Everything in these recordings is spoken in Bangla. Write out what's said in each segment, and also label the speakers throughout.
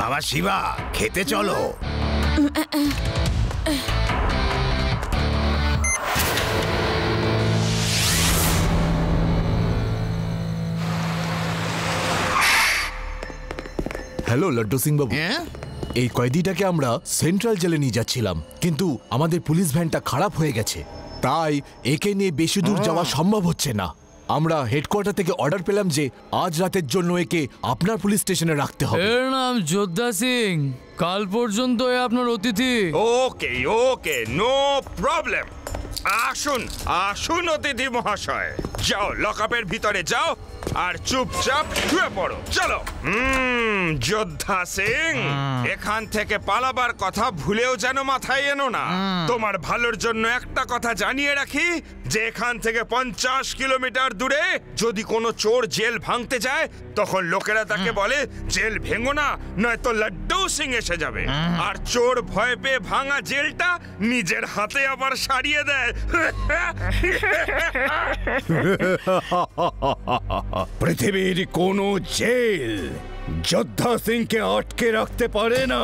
Speaker 1: বাবা শিবা, খেতে চলো।
Speaker 2: হ্যালো লাড্ডু সিং বাবু, এই কয়েদিটাকে আমরা সেন্ট্রাল জেলে নিয়ে যাচ্ছিলাম, কিন্তু আমাদের পুলিশ ভ্যানটা খারাপ হয়ে গেছে, তাই একে নিয়ে বেশি দূর যাওয়া সম্ভব হচ্ছে না। আমরা হেডকোয়ার্টার থেকে অর্ডার পেলাম যে আজ রাতের জন্য একে আপনার পুলিশ স্টেশনে রাখতে হবে।
Speaker 3: এর নাম যোদ্ধা সিং, কাল পর্যন্ত আপনার অতিথি।
Speaker 1: ওকে ওকে, নো প্রবলেম। আসুন আসুন অতিথি মহাশয়, যাও লকআপের ভিতরে যাও আর চুপচাপ শুয়ে পড়ো। চলো। যোদ্ধা সিং, এখান থেকে পালাবার কথা ভুলেও যেন মাথায় এনো না। তোমার ভালোর জন্য একটা কথা জানিয়ে রাখি যে এখান থেকে 50 কিলোমিটার দূরে যদি কোনো চোর জেল ভাঙতে যায় তখন লোকেরা তাকে বলে জেল ভেঙো না, নয়তো লাড্ডু সিং এসে যাবে। আর চোর ভয় পেয়ে ভাঙা জেলটা নিজের হাতে আবার সারিয়ে দেয়।
Speaker 4: পৃথিবীর কোনো জেল যোদ্ধা সিংকে আটকে রাখতে পারে না।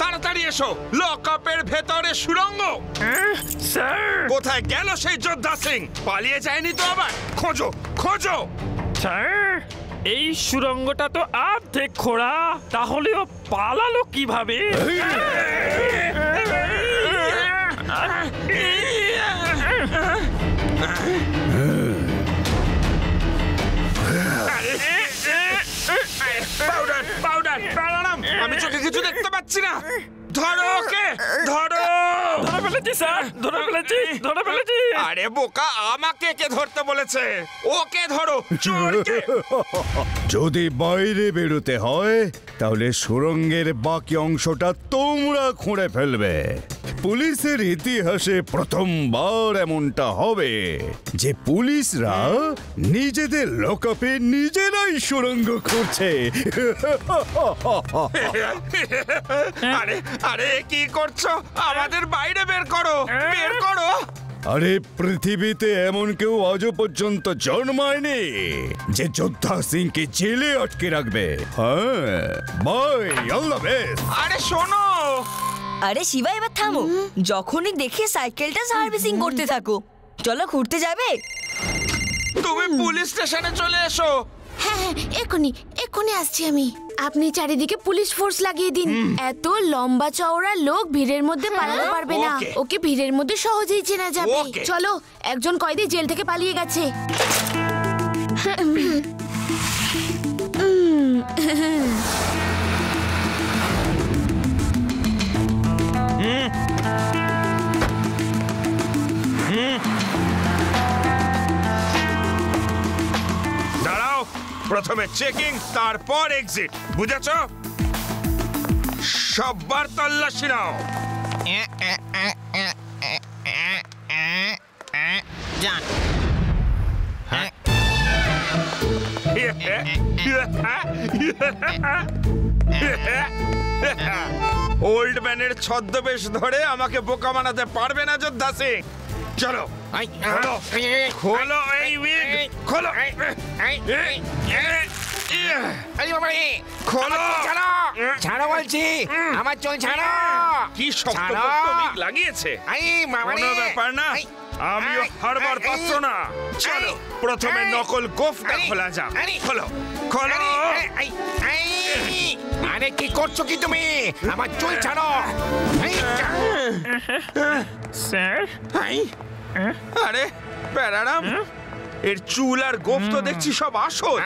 Speaker 1: তাড়াতাড়ি এসো, লকআপের ভেতরে সুড়ঙ্গ। কোথায় গেল সেই যোদ্ধা সিং? পালিয়ে যায়নি তো আবার? খোঁজো খোঁজো।
Speaker 5: স্যার, এই সুড়ঙ্গটা তো অর্ধেক খোঁড়া, তাহলেও পালালো কিভাবে?
Speaker 1: পাউডার পাউডার, আমি চোখে কিছু দেখতে পাচ্ছি না। ধরো ওকে, ধরো।
Speaker 5: ধরে ফেলেছি স্যার, ধরে ফেলেছি, ধরে ফেলেছি।
Speaker 1: আরে বোকা, আমাকে কে ধরতে বলেছে? ওকে ধরো, চোরকে।
Speaker 4: যদি বাইরে বেরোতে হয় তাহলে সুড়ঙ্গের বাকি অংশটা তোমরা খুঁড়ে ফেলবে। পুলিশের ইতিহাসে প্রথমবার এমনটা হবে যে পুলিশরা নিজেদের লকআপে নিজেরাই সুড়ঙ্গ খুঁড়ছে।
Speaker 1: আরে আরে কি করছো? আমাদের বাইরে বের করো, বের করো।
Speaker 4: আরে পৃথিবীতে এমন কেউ আজও পর্যন্ত জন্মায়নি যে যোদ্ধা সিংকে জেলে আটকে রাখবে। হ্যাঁ, বাই, অল দ্য বেস্ট।
Speaker 1: আরে শোনো।
Speaker 6: আরে শিবা, এবার থামো। যখনই দেখি সাইকেলটা সার্ভিসিং করতে থাকো। চলো, ঘুরতে যাবে?
Speaker 1: তুমি পুলিশ স্টেশনে চলে এসো।
Speaker 7: হ্যাঁ হ্যাঁ, এক্ষুনি এক্ষুনি আসছি আমি। আপনি চারিদিকে পুলিশ ফোর্স লাগিয়ে দিন। এত লম্বা চওড়া লোক ভিড়ের মধ্যে পালাতে পারবে না। ওকে ভিড়ের মধ্যে সহজেই চেনা যাবে। চলো, একজন কয়েদি জেল থেকে পালিয়ে গেছে।
Speaker 1: দাঁড়াও, প্রথমে চেকিং, তারপর এক্সিট, বুঝেছ? সববার তল্লাশি নাও।
Speaker 8: যান।
Speaker 1: ওল্ড ম্যানের ছদ্মবেশ ধরে আমাকে বোকা বানাতে পারবে না যোদ্ধা সিং। চলো, খোলো খোলো এই উইগ, খোলো। খোলো,
Speaker 8: ছাড়ো বলছি, আমার চুল ছাড়ো।
Speaker 1: কি শক্ত উইগ লাগিয়েছে। কোনো ব্যাপার না, আমিও হারবার পাত্র না। চলো, প্রথমে নকল গোফটা খোলা যাক। খোলো খোলো।
Speaker 8: আরে কি করছো কি তুমি? আমার চুল ছাড়ো।
Speaker 5: স্যার,
Speaker 1: আরে প্যারারাম, এর চুল আর গোফ তো দেখছি সব আসল।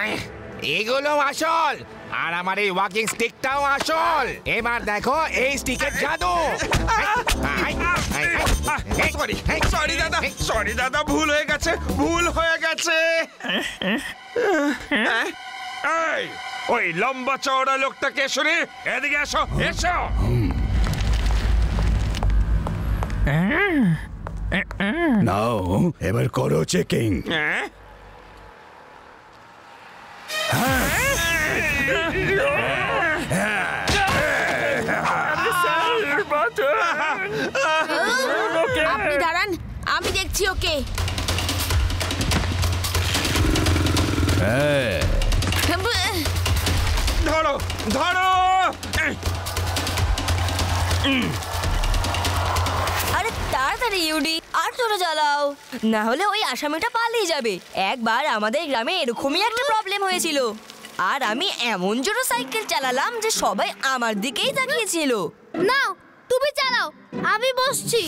Speaker 8: এগুলো আসল, আর আমার এই ওয়াকিং স্টিকটাও আসল। এবার দেখো এই স্টিকের জাদু।
Speaker 1: সরি দাদা, সরি দাদা, ভুল হয়ে গেছে, ভুল হয়ে গেছে। এই ওই লম্বা চওড়া লোকটাকে শুনে এদিকে এসো এসো।
Speaker 4: নাও এবার করো চেকিং।
Speaker 1: হ্যাঁ?
Speaker 7: আপনি দাঁড়ান, আমি দেখছি ওকে।
Speaker 1: ধরো ধরো।
Speaker 6: আরে তাড়াতাড়ি ইউডি, আর জোরে চালাও, না হলে ওই আসামিটা পালিয়ে যাবে। একবার আমাদের গ্রামে এরকমই একটা প্রবলেম হয়েছিল, আর আমি এমন জোরে সাইকেল চালালাম যে সবাই আমার দিকেই তাকিয়েছিল।
Speaker 7: নাও তুমি চালাও, আমি বসছি।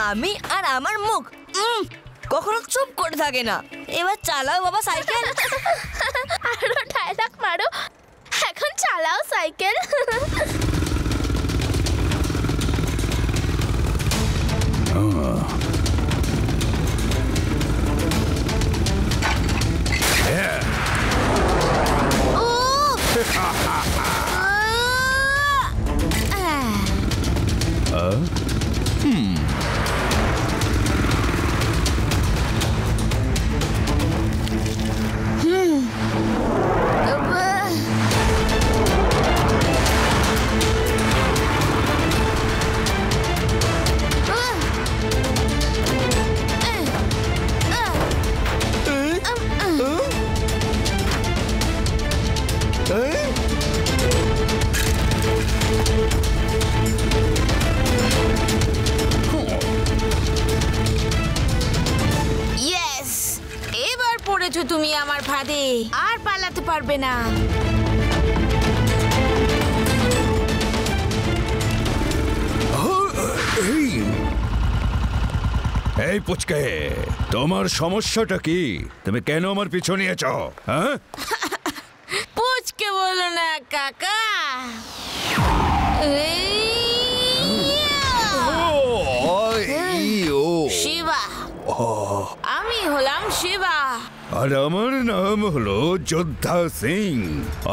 Speaker 6: আমি আর আমার মুখ কখনো চুপ করে থাকে না। এবার চালাও বাবা সাইকেল।
Speaker 7: আরো ডায়লগ মারো, এখন চালাও সাইকেল। এবার পড়েছো তুমি আমার ফাঁদে, আর পালাতে পারবে না।
Speaker 4: এই পুচকে, তোমার সমস্যাটা কি? তুমি কেন আমার পিছু নিয়েছ? হ্যাঁ,
Speaker 7: পুচকে বলো না কাকা। শিবা, আমি হলাম শিবা।
Speaker 4: আর আমার নাম হলো যোদ্ধা সিং।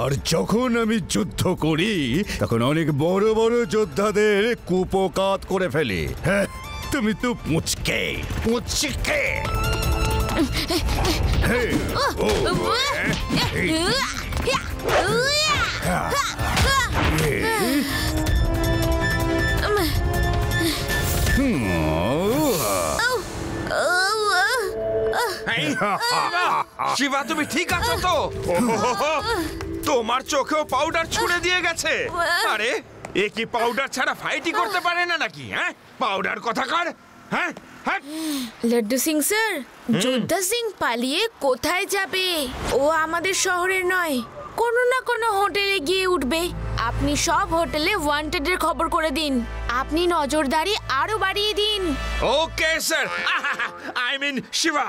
Speaker 4: আর যখন আমি যুদ্ধ করি তখন অনেক বড় বড় যোদ্ধাদের কুপকাত করে ফেলি। হ্যাঁ, তুমি তো পুচকে পুচকে।
Speaker 1: শিবা, তুমি ঠিক আছো তো? তোমার চোখেও পাউডার ছুঁড়ে দিয়ে গেছে। আরে এ কি পাউডার ছাড়া ফাইটই করতে পারে না নাকি? হ্যাঁ, পাউডার কথাকার। হ্যাঁ হ্যাঁ,
Speaker 7: লাড্ডু সিং স্যার, যোদ্ধা সিং পালিয়ে কোথায় যাবে? ও আমাদের শহরের নয়, কোনো না কোনো হোটেলে গিয়ে উঠবে। আপনি সব হোটেলে ওয়ান্টেডের খবর করে দিন। আপনি নজরদারি আরো বাড়িয়ে দিন।
Speaker 1: Okay sir. I mean Shiva.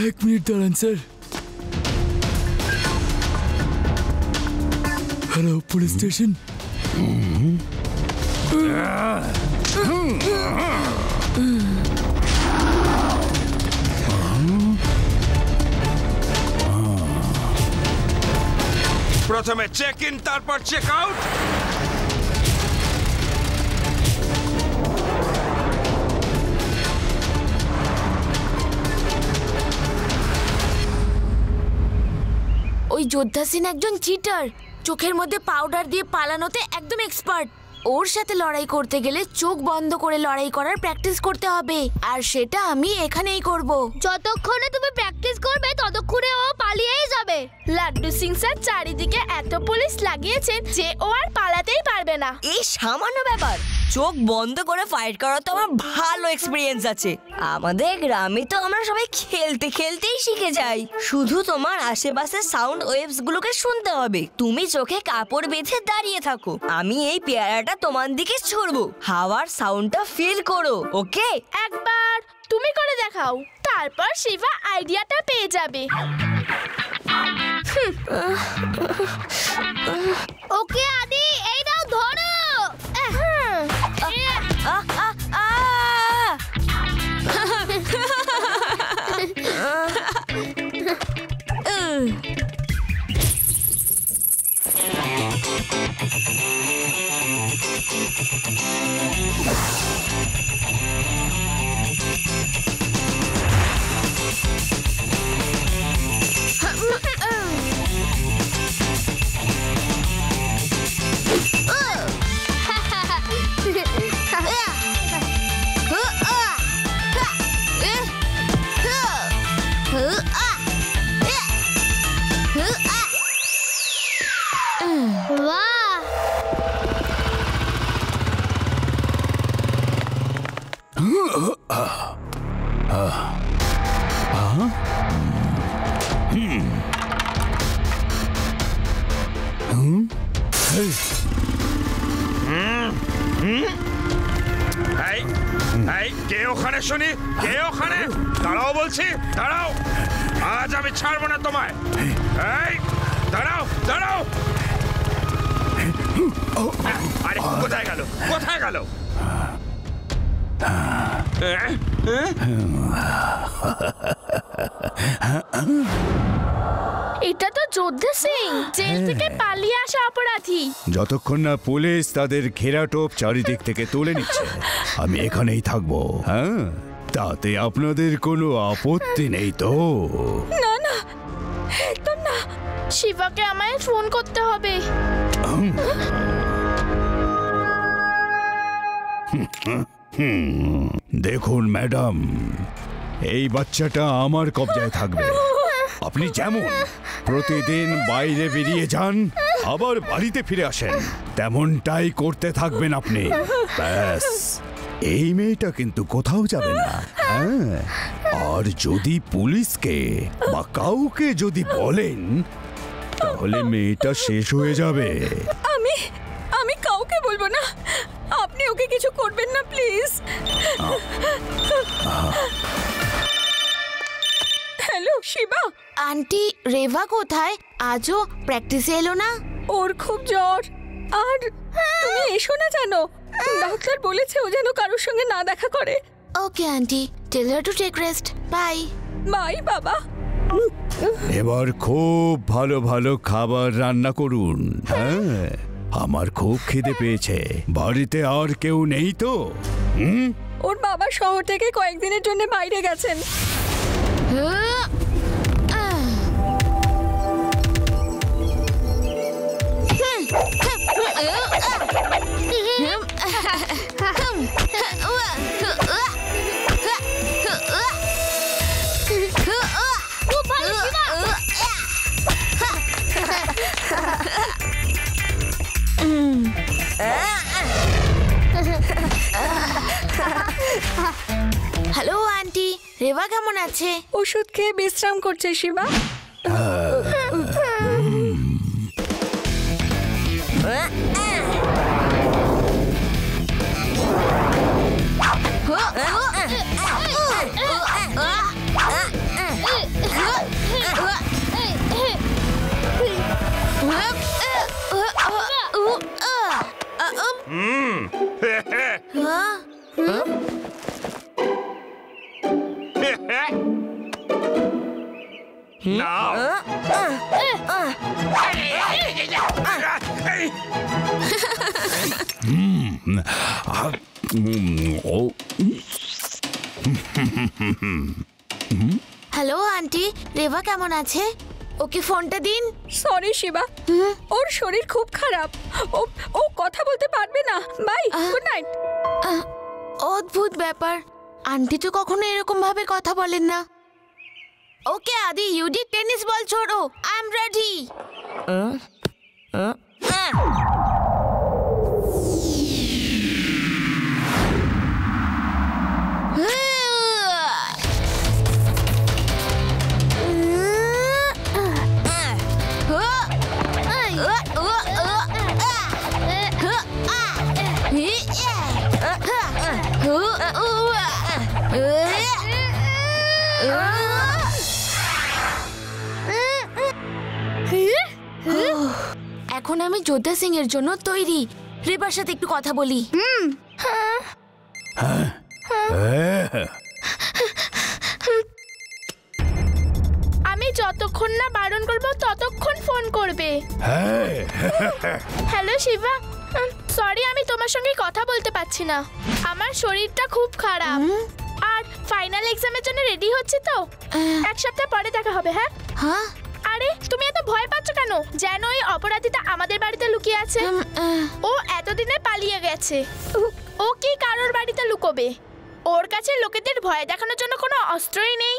Speaker 3: এক মিনিট দাঁড়ান স্যার। Hello, police station.
Speaker 1: প্রথমে চেক ইন, তারপর চেক আউট।
Speaker 7: ওই যোদ্ধা সিং একজন চিটার, চোখের মধ্যে পাউডার দিয়ে পালানোতে একদম এক্সপার্ট। ওর সাথে লড়াই করতে গেলে চোখ বন্ধ করে লড়াই করার প্র্যাকটিস করতে হবে, আর সেটা আমি এখানেই করব।
Speaker 9: যতক্ষণে তুমি প্র্যাকটিস করবে ততক্ষণে ও পালিয়েই যাবে। লাড্ডু সিং স্যার চারিদিকে এত পুলিশ লাগিয়েছেন যে ও আর পালাতেই পারবে না।
Speaker 6: এই সামান্য ব্যাপার, চোখ বন্ধ করে ফাইট করার তো আমার ভালো এক্সপিরিয়েন্স আছে। আমাদের গ্রামে তো আমরা সবাই খেলতে খেলতেই শিখে যাই। শুধু তোমার আশেপাশে সাউন্ড ওয়েভস গুলোকে শুনতে হবে। তুমি চোখে কাপড় বেঁধে দাঁড়িয়ে থাকো, আমি এই পেয়ারাটা হাওয়াটা তোমার দিকে ছুড়বো। হাওয়ার সাউন্ডটা ফিল করো, ওকে?
Speaker 9: একবার তুমি করে দেখাও, তারপর শিবা আইডিয়াটা পেয়ে যাবে। ওকে আদি, এই নাও ধরো।
Speaker 1: কে ওখানে শুনি? কে ওখানে? দাঁড়াও বলছি, দাঁড়াও। আজ আমি ছাড়বো না তোমায়। এই দাঁড়াও, দাঁড়াও। আরে কোথায় গেল? কোথায় গেল?
Speaker 9: এটা তো যোদ্ধা সিং, জেল থেকে পালিয়ে আসা অপরাধী।
Speaker 4: যতক্ষণ না পুলিশ তাদের ঘেরাটোপ চারিদিক থেকে তুলে নিচ্ছে আমি এখানেই থাকবো। হ্যাঁ, তাতে আপনাদের কোনো আপত্তি নেই তো?
Speaker 9: না না, একদম না। শিবাকে আমায় ফোন করতে হবে।
Speaker 4: দেখুন ম্যাডাম, এই বাচ্চাটা আমার কবজায় থাকবে। আপনি যেমন প্রতিদিন বাইরে বেরিয়ে যান আবার বাড়িতে ফিরে আসেন, তেমনটাই করতে থাকবেন আপনি। ব্যাস, এই মেয়েটা কিন্তু কোথাও যাবে না। হ্যাঁ, আর যদি পুলিশকে বা কাউকে যদি বলেন তাহলে মেয়েটা শেষ হয়ে যাবে।
Speaker 6: আমি কাউকে বলবো না। আপনি ওকে কিছু করবেন না প্লিজ। হ্যালো শিবা।
Speaker 7: আন্টি, রেভা কোথায়? আজও প্র্যাকটিসে এলো না?
Speaker 6: ওর খুব জ্বর। আর তুমি এসো না জানো, ডাক্তার বলেছে ও যেন কারোর সঙ্গে না দেখা করে।
Speaker 7: Okay aunty, tell her to take rest. Bye.
Speaker 6: Bye বাবা।
Speaker 4: এবার খুব ভালো ভালো খাবার রান্না করুন। হ্যাঁ, আমার খুব খিদে পেয়েছে। বাড়িতে আর কেউ নেই তো?
Speaker 6: ওর বাবা শহর থেকে কয়েকদিনের জন্য বাইরে গেছেন।
Speaker 7: হ্যালো আন্টি, রেভা কেমন আছে?
Speaker 6: ওষুধ খেয়ে বিশ্রাম করছে শিবা।
Speaker 7: হ্যালো আন্টি, রেভা কেমন আছে? ওকে ফোনটা দিন।
Speaker 6: সরি শিবা, ওর শরীর খুব খারাপ। ও কথা বলতে পারবে না। Bye, good night.
Speaker 7: অদ্ভুত ব্যাপার, আন্টি তো কখনো এরকম ভাবে কথা বলেন না। ওকে আদি, ইউডি টেনিস বল ছোড়ো, আই এম রেডি। এখন আমি যোদ্ধা সিং এর জন্য তৈরি। রেবার সাথে একটু কথা বলি।
Speaker 9: আমি যতক্ষণ না বারণ করবো ততক্ষণ ফোন করবে। হ্যালো শিবা, সরি আমি তোমার সঙ্গে কথা বলতে পারছি না। আমার শরীরটা খুব খারাপ আর ফাইনাল এক্সামের জন্য রেডি হচ্ছে তো। এক সপ্তাহ পরে দেখা হবে। হ্যাঁ
Speaker 7: হ্যাঁ।
Speaker 9: আরে তুমি এত ভয় পাচ্ছ কেন? যেন ওই অপরাধীটা আমাদের বাড়িতে লুকিয়ে আছে। ও এতদিনে পালিয়ে গেছে। ও কি কারোর বাড়িতে লুকোবে? ওর কাছে লোকেদের ভয় দেখানোর জন্য কোনো অস্ত্রই নেই।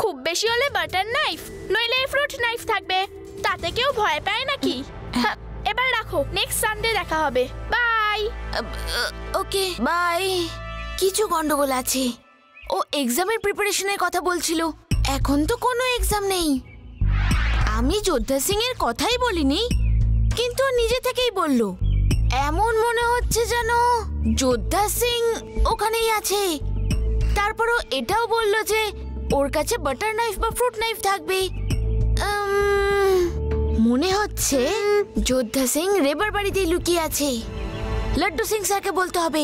Speaker 9: খুব বেশি হলে বাটার নাইফ, নইলে ফ্রুট নাইফ থাকবে। তাতে কেউ ভয় পায় নাকি? এবার রাখো, নেক্সট সানডে দেখা হবে। বাই।
Speaker 7: Okay bye. কিছু গন্ডগোল আছে। ও এক্সামের প্রিপারেশনের কথা বলছিল। এখন তো কোনো এক্সাম নেই। আমি যোদ্ধা সিং এর কথাই বলিনি, কিন্তু নিজে থেকেই বলল। এমন মনে হচ্ছে যেন যোদ্ধা সিং ওখানেই আছে। তারপরও এটাও বলল যে ওর কাছে বাটার নাইফ বা ফ্রুট নাইফ থাকবে। মনে হচ্ছে যোদ্ধা সিং রেবার বাড়িতেই লুকিয়ে আছে। লাড্ডু সিং স্যারকে বলতে হবে।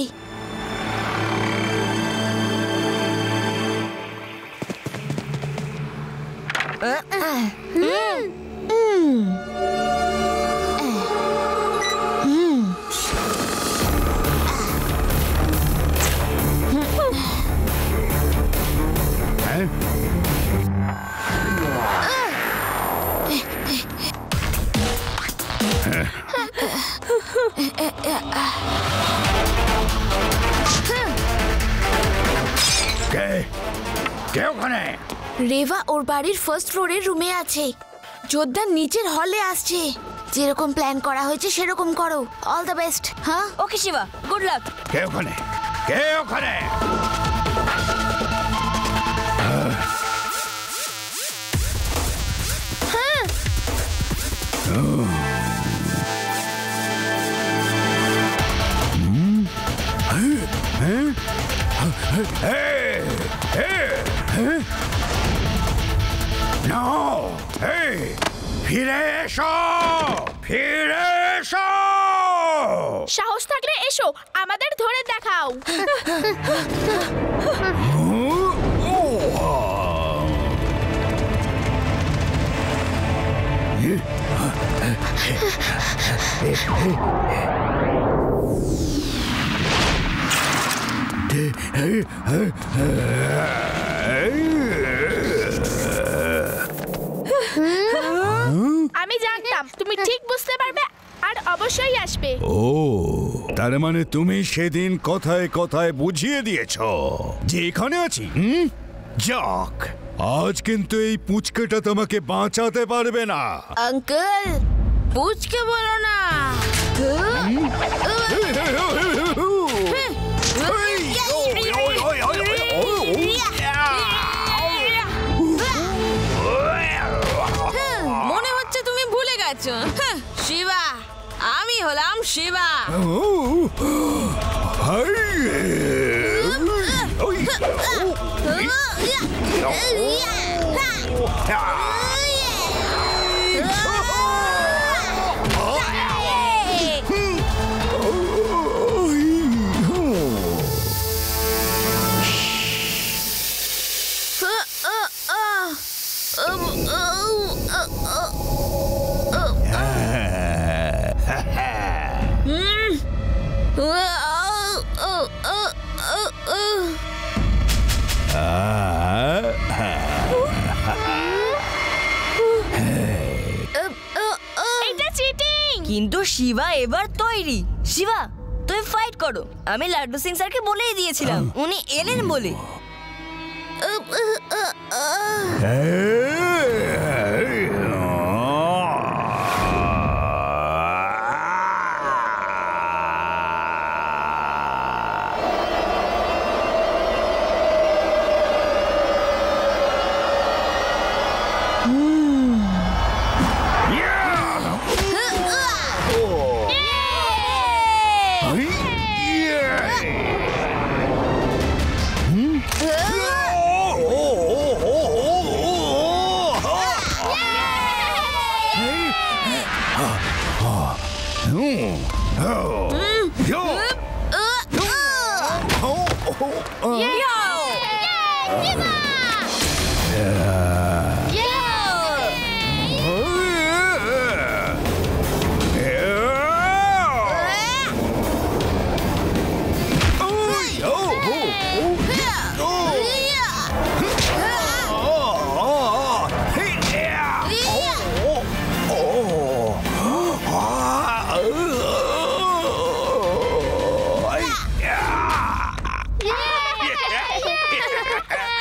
Speaker 7: রেভা ওর বাড়ির ফার্স্ট ফ্লোরের রুমে আছে। যোদ্ধা নিচের হলে আসছে। যেরকম প্ল্যান করা হয়েছে সেরকম করো। All the best. হ্যাঁ
Speaker 6: ওকে শিবা, গুড লাক।
Speaker 4: কে ওখানে? কে ওখানে? ফিরে এসো, ফিরে এসো।
Speaker 9: সাহস থাকলে এসো, আমাদের ধরে দেখাও। আমি জানতাম তুমি ঠিক বুঝতে পারবে আর অবশ্যই আসবে।
Speaker 4: ও, তার মানে তুমি সেদিন কথায় কথায় বুঝিয়ে দিয়েছ যে এখানে আছি। যাক, আজ কিন্তু এই পুচকেটা তোমাকে বাঁচাতে পারবে না।
Speaker 7: আঙ্কেল, পুচকে বলো না। মনে হচ্ছে তুমি ভুলে গেছো। শিবা, আমি হলাম শিবা।
Speaker 6: কিন্তু শিবা এবার তৈরি। শিবা, তুমি ফাইট করো। আমি লাড্ডু সিং স্যারকে বলেই দিয়েছিলাম, উনি এলেন বলে।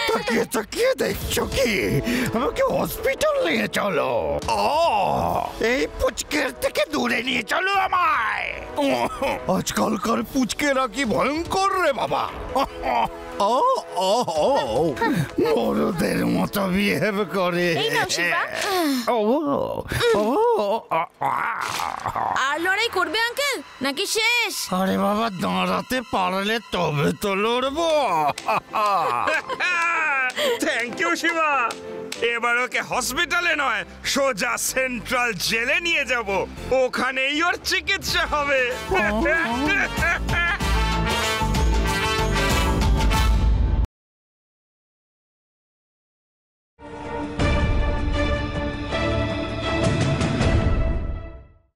Speaker 4: তাকিয়ে তাকিয়ে দেখছো কি? আমাকে হসপিটাল নিয়ে চলো। এই পুচকের থেকে দূরে নিয়ে চলো আমায়। আজকালকার পুচকেরা কি ভয়ঙ্কর রে বাবা। বড়দের মতো বিহেভ করে।
Speaker 7: আর লড়াই করবে আঙ্কেল নাকি শেষ?
Speaker 4: আরে বাবা, দাঁড়াতে পারলে তবে তো লড়বো।
Speaker 1: Thank you Shiba. এবার ওকে হসপিটালে নয়, সোজা সেন্ট্রাল জেলে নিয়ে যাব। ওখানেই ওর চিকিৎসা হবে।